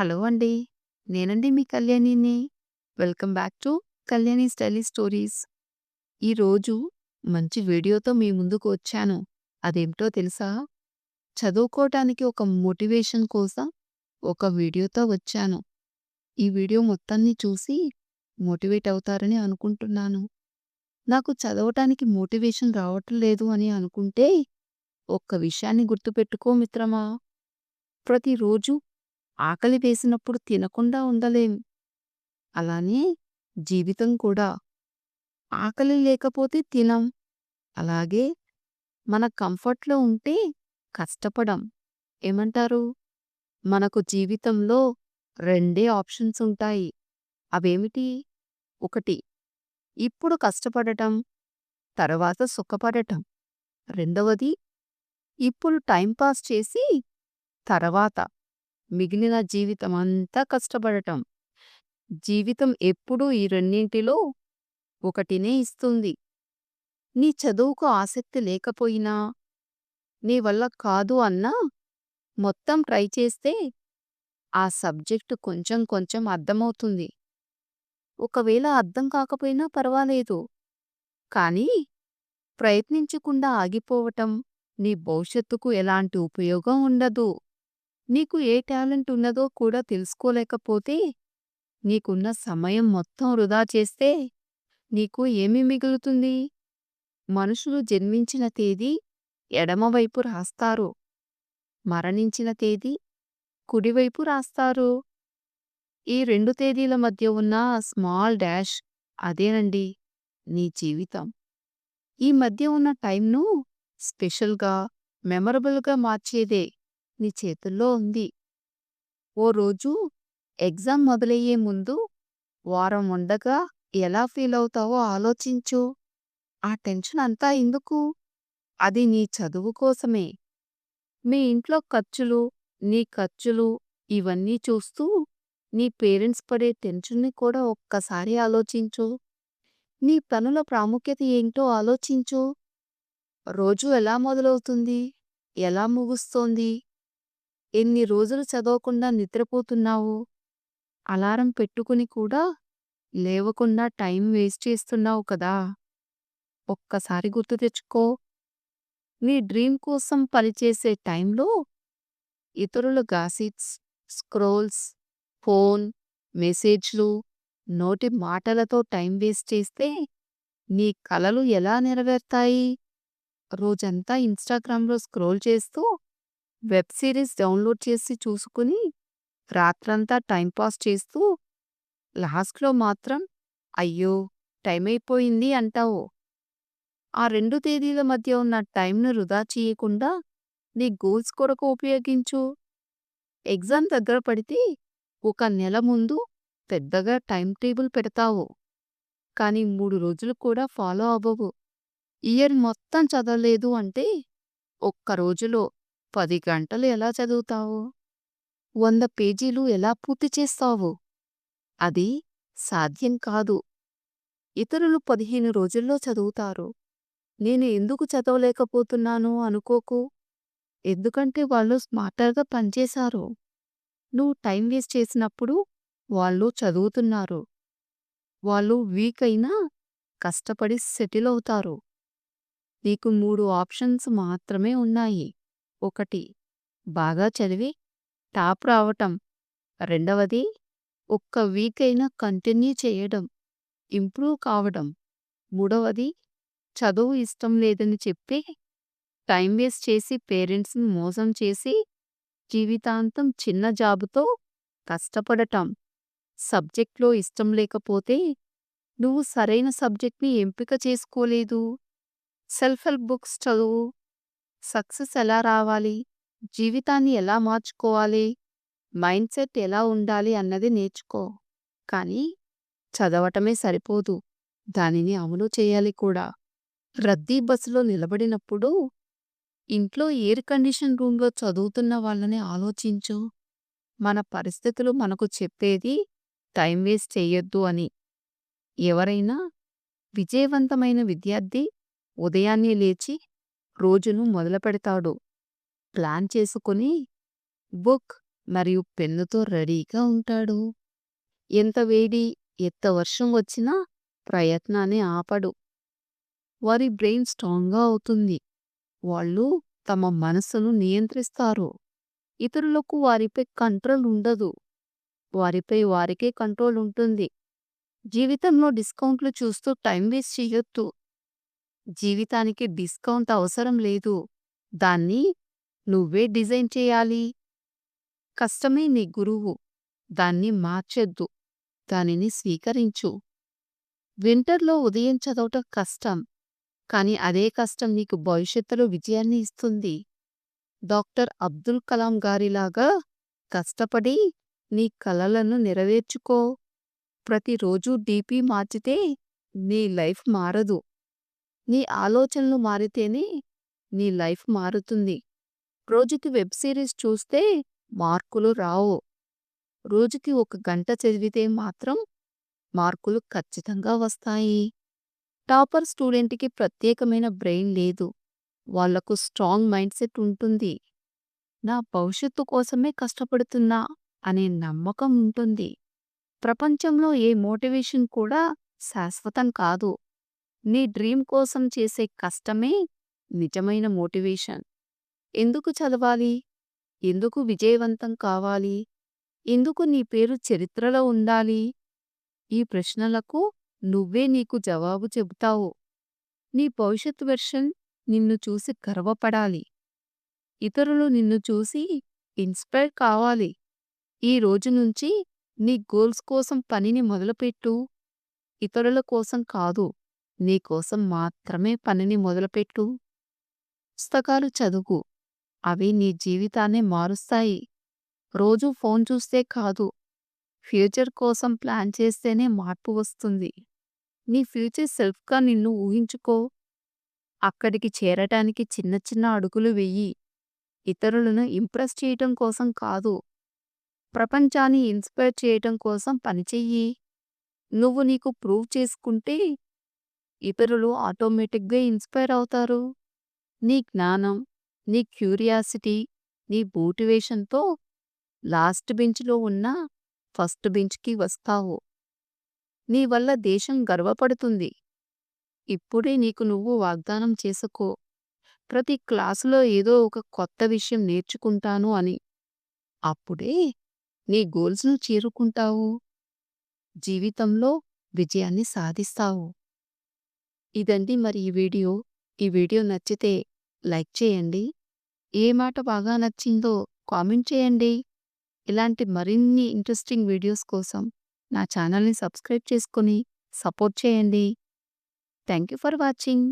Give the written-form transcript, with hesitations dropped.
Hello అండి. నేనండి మీ కళ్యాణిని. Welcome back to Kalyani stylie stories. ఈరోజు మంచి వీడియోతో మీ ముందుకు వచ్చాను. అదేంటో తెలుసా? చదువుకోవటానికి ఒక మోటివేషన్ కోసం ఒక వీడియోతో వచ్చాను. ఈ వీడియో మొత్తాన్ని చూసి మోటివేట్ అవుతారని అనుకుంటున్నాను. నాకు చదవటానికి మోటివేషన్ రావటం లేదు అని అనుకుంటే ఒక్క విషయాన్ని గుర్తుపెట్టుకో మిత్రమా. ప్రతిరోజు ఆకలి వేసినప్పుడు తినకుండా ఉండలేం. అలానే జీవితం కూడా. ఆకలి లేకపోతే తినం. అలాగే మన కంఫర్ట్‌లో ఉంటే కష్టపడం. ఏమంటారు? మనకు జీవితంలో రెండే ఆప్షన్స్ ఉంటాయి. అవేమిటి? ఒకటి ఇప్పుడు కష్టపడటం, తర్వాత సుఖపడటం. రెండవది ఇప్పుడు టైం పాస్ చేసి తర్వాత మిగిలిన జీవితమంతా కష్టపడటం. జీవితం ఎప్పుడూ ఈ రెండింటిలో ఒకటినే ఇస్తుంది. నీ చదువుకు ఆసక్తి లేకపోయినా, నీ వల్ల కాదు అన్నా మొత్తం ట్రై చేస్తే ఆ సబ్జెక్టు కొంచెం కొంచెం అర్థమవుతుంది. ఒకవేళ అర్థం కాకపోయినా పర్వాలేదు. కానీ ప్రయత్నించకుండా ఆగిపోవటం నీ భవిష్యత్తుకు ఎలాంటి ఉపయోగం ఉండదు. నీకు ఏ టాలెంట్ ఉన్నదో కూడా తెలుసుకోలేకపోతే, నీకున్న సమయం మొత్తం వృధా చేస్తే నీకు ఏమి మిగులుతుంది? మనుషులు జన్మించిన తేదీ ఎడమవైపు రాస్తారు. మరణించిన తేదీ కుడివైపు రాస్తారు. ఈ రెండు తేదీల మధ్య ఉన్న స్మాల్ డాష్ అదేనండి నీ జీవితం. ఈ మధ్య ఉన్న టైంను స్పెషల్‌గా, మెమరబుల్‌గా మార్చేదే నీ చేతుల్లో ఉంది. ఓ రోజు ఎగ్జామ్ మొదలయ్యే ముందు వారం ఉండగా ఎలా ఫీలవుతావో ఆలోచించు. ఆ టెన్షన్ అంతా ఎందుకు? అది నీ చదువు కోసమే. మీ ఇంట్లో ఖర్చులు, నీ ఖర్చులు ఇవన్నీ చూస్తూ నీ పేరెంట్స్ పడే టెన్షన్‌ని కూడా ఒక్కసారి ఆలోచించు. నీ పనుల ప్రాముఖ్యత ఏంటో ఆలోచించు. రోజు ఎలా మొదలవుతుంది? ఎలా ముగుస్తోంది? ఎన్ని రోజులు చదవకుండా నిద్రపోతున్నావు? అలారం పెట్టుకుని కూడా లేవకుండా టైం వేస్ట్ చేస్తున్నావు కదా! ఒక్కసారి గుర్తు తెచ్చుకో. నీ డ్రీమ్ కోసం పనిచేసే టైంలో ఇతరుల గాసిప్స్, స్క్రోల్స్, ఫోన్, మెసేజ్‌లు, నోటి మాటలతో టైం వేస్ట్ చేస్తే నీ కలలు ఎలా నెరవేరుతాయి? రోజంతా ఇన్‌స్టాగ్రామ్‌లో స్క్రోల్ చేస్తూ, వెబ్ సీరీస్ డౌన్‌లోడ్ చేసి చూసుకుని, రాత్రంతా టైం పాస్ చేస్తూ, లాస్ట్‌లో మాత్రం అయ్యో! టైమైపోయింది అంటావు. ఆ 2 తేదీల మధ్య ఉన్న టైంను వృధా చెయ్యకుండా నీ గోల్స్ కొరకు ఉపయోగించు. ఎగ్జామ్ దగ్గర పడితే ఒక నెల ముందు పెద్దగా టైం టేబుల్ పెడతావు. కానీ 3 రోజులు కూడా ఫాలో అవ్వవు. ఇయర్ మొత్తం చదవలేదు అంటే ఒక్క రోజులో 10 గంటలు ఎలా చదువుతావు? 100 పేజీలు ఎలా పూర్తి చేస్తావు? అది సాధ్యం కాదు. ఇతరులు 15 రోజుల్లో చదువుతారు. నేను ఎందుకు చదవలేకపోతున్నాను అనుకోకు. ఎందుకంటే వాళ్ళు స్మార్టర్‌గా పనిచేశారు. నువ్వు టైం వేస్ట్ చేసినప్పుడు వాళ్ళు చదువుతున్నారు. వాళ్ళు వీక్ అయినా కష్టపడి సెటిల్ అవుతారు. నీకు 3 ఆప్షన్స్ మాత్రమే ఉన్నాయి. ఒకటి బాగా చదివి టాప్ రావటం. రెండవది ఒక్క వీక్ అయినా కంటిన్యూ చేయడం, ఇంప్రూవ్ కావడం. మూడవది చదువు ఇష్టం లేదని చెప్పి టైం వేస్ట్ చేసి పేరెంట్స్‌ని మోసం చేసి జీవితాంతం చిన్న జాబుతో కష్టపడటం. సబ్జెక్ట్‌లో ఇష్టం లేకపోతే నువ్వు సరైన సబ్జెక్ట్‌ని ఎంపిక చేసుకోలేదు. సెల్ఫ్ హెల్ప్ బుక్స్ చదువు. సక్సెస్ ఎలా రావాలి? జీవితాన్ని ఎలా మార్చుకోవాలి? మైండ్‌సెట్ ఎలా ఉండాలి అన్నది నేర్చుకో. కానీ చదవటమే సరిపోదు. దానిని అమలు చేయాలి కూడా. రద్దీ బస్సులో నిలబడినప్పుడు ఇంట్లో ఎయిర్ కండిషన్ రూమ్‌లో చదువుతున్న వాళ్ళని ఆలోచించు. మన పరిస్థితులు మనకు చెప్పేది టైం వేస్ట్ చెయ్యొద్దు అని. ఎవరైనా విజయవంతమైన విద్యార్థి ఉదయాన్నే లేచి రోజును మొదలుపెడతాడు. ప్లాన్ చేసుకుని బుక్, మరియు పెన్నుతో రెడీగా ఉంటాడు. ఎంత వేడి, ఎంత వర్షం వచ్చినా ప్రయత్నాన్ని ఆపడు. వారి బ్రెయిన్ స్ట్రాంగ్‌గా అవుతుంది. వాళ్ళు తమ మనస్సును నియంత్రిస్తారు. ఇతరులకు వారిపై కంట్రోల్ ఉండదు. వారిపై వారికే కంట్రోల్ ఉంటుంది. జీవితంలో డిస్కౌంట్లు చూస్తూ టైం వేస్ట్ చెయ్యొద్దు. జీవితానికి డిస్కౌంట్ అవసరం లేదు. దాన్ని నువ్వే డిజైన్ చేయాలి. కష్టమే నీ గురువు. దాన్ని మార్చొద్దు. దానిని స్వీకరించు. వింటర్‌లో ఉదయం చదవటం కష్టం. కానీ అదే కష్టం నీకు భవిష్యత్తులో విజయాన్ని ఇస్తుంది. డాక్టర్ అబ్దుల్ కలాం గారిలాగా కష్టపడి నీ కలలను నెరవేర్చుకో. ప్రతిరోజూ డీపీ మార్చితే నీ లైఫ్ మారదు. నీ ఆలోచనలు మారితేనే నీ లైఫ్ మారుతుంది. రోజుకి వెబ్ సిరీస్ చూస్తే మార్కులు రావు. రోజుకి 1 గంట చదివితే మాత్రం మార్కులు ఖచ్చితంగా వస్తాయి. టాపర్ స్టూడెంట్‌కి ప్రత్యేకమైన బ్రెయిన్ లేదు. వాళ్లకు స్ట్రాంగ్ మైండ్ సెట్ ఉంటుంది. నా భవిష్యత్తు కోసమే కష్టపడుతున్నా అనే నమ్మకం ఉంటుంది. ప్రపంచంలో ఏ మోటివేషన్ కూడా శాశ్వతం కాదు. నీ డ్రీమ్ కోసం చేసే కష్టమే నిజమైన మోటివేషన్. ఎందుకు చదవాలి? ఎందుకు విజయవంతం కావాలి? ఎందుకు నీ పేరు చరిత్రలో ఉండాలి? ఈ ప్రశ్నలకు నువ్వే నీకు జవాబు చెబుతావు. నీ భవిష్యత్ వెర్షన్ నిన్ను చూసి గర్వపడాలి. ఇతరులు నిన్ను చూసి ఇన్స్పైర్ కావాలి. ఈ రోజు నుంచి నీ గోల్స్ కోసం పనిని మొదలుపెట్టు. ఇతరుల కోసం కాదు, నీ కోసం మాత్రమే పనిని మొదలుపెట్టు. పుస్తకాలు చదువు. అవి నీ జీవితాన్ని మారుస్తాయి. రోజూ ఫోన్ చూస్తే కాదు, ఫ్యూచర్ కోసం ప్లాన్ చేస్తేనే మార్పు వస్తుంది. నీ ఫ్యూచర్ సెల్ఫ్‌గా నిన్ను ఊహించుకో. అక్కడికి చేరటానికి చిన్న చిన్న అడుగులు వెయ్యి. ఇతరులను ఇంప్రెస్ చేయటం కోసం కాదు, ప్రపంచాన్ని ఇన్స్పైర్ చేయటం కోసం పనిచెయ్యి. నువ్వు నీకు ప్రూవ్ చేసుకుంటే ఇతరులు ఆటోమేటిక్‌గా ఇన్స్పైర్ అవుతారు. నీ జ్ఞానం, నీ క్యూరియాసిటీ, నీ మోటివేషన్‌తో లాస్ట్ బెంచ్‌లో ఉన్న ఫస్ట్ బెంచ్‌కి వస్తావు. నీ వల్ల దేశం గర్వపడుతుంది. ఇప్పుడే నీకు నువ్వు వాగ్దానం చేసుకో. ప్రతి క్లాసులో ఏదో ఒక కొత్త విషయం నేర్చుకుంటాను అని. అప్పుడే నీ గోల్స్‌ను చేరుకుంటావు. జీవితంలో విజయాన్ని సాధిస్తావు. ఇదండి మరి ఈ వీడియో. ఈ వీడియో నచ్చితే లైక్ చేయండి. ఏ మాట బాగా నచ్చిందో కామెంట్ చేయండి. ఇలాంటి మరిన్ని ఇంట్రెస్టింగ్ వీడియోస్ కోసం నా ఛానల్‌ని సబ్స్క్రైబ్ చేసుకొని సపోర్ట్ చేయండి. Thank you for watching.